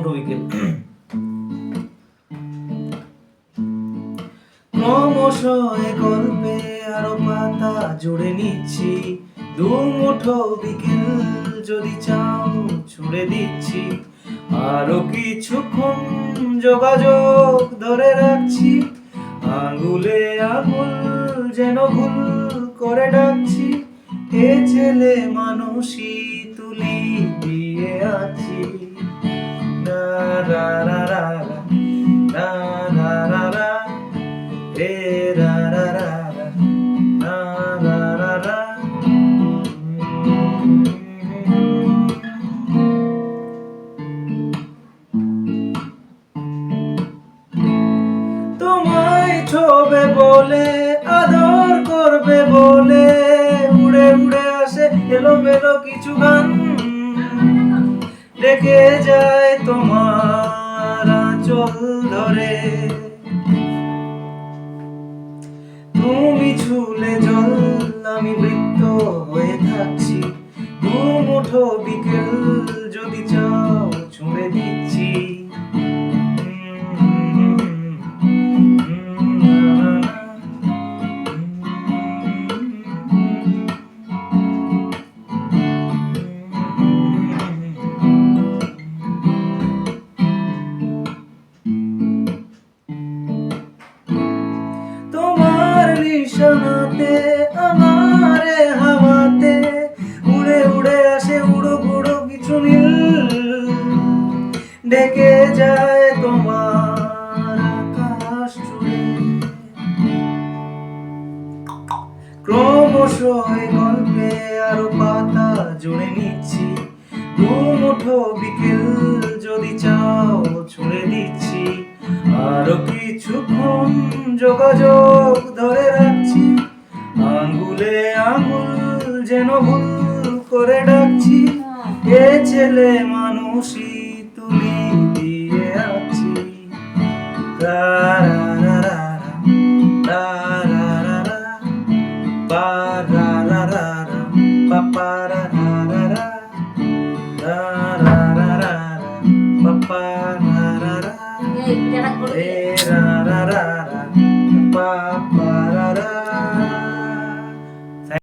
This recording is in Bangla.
দুমুঠো বিকেল। ক্রমশ এ গল্পে আরো পাতা জুড়ে নিচ্ছি, দুমুঠো বিকেল যদি চাও ছুড়ে দিচ্ছি, আরো কিছুক্ষণ যোগাযোগ ধরে রাখছি, আঙুলে আঙুল যেন ভুল করে ডাকছি, এ ছেলে মানুষই তুলি দিয়ে আছি। না রা রা রা রা রা রা রা রে রা রা রা রা রা রা রা। তোমায় ছোবে বলে আদর করবে বলে উড়ে উড়ে আসে এলোমেলো কিছু গান, ডেকে যায় তোমার আঁচল ধরে, তুমি ছুলে জল আমি বৃত্ত হয়ে থাকছি, দুমুঠো বিকেল যদি চাও ছুঁড়ে দিচ্ছি। তোমার নিশানাতে আমারে হাওয়াতে উড়ে উড়ে আসে উড়ো গুড়ো কিছু নীল, ডেকে যায় তোমার আকাশ জুড়ে। ক্রমশ এই গল্পে আরো পাতা জুড়ে নিচ্ছি, দুমুঠো বিকেল যদি চাও ছুঁড়ে দিচ্ছি, আরো কিছুক্ষণ যোগাযোগ ধরে রাখছি, আঙ্গুলে আঙুল যেন ভুল করে ডাকছি, এ ছেলে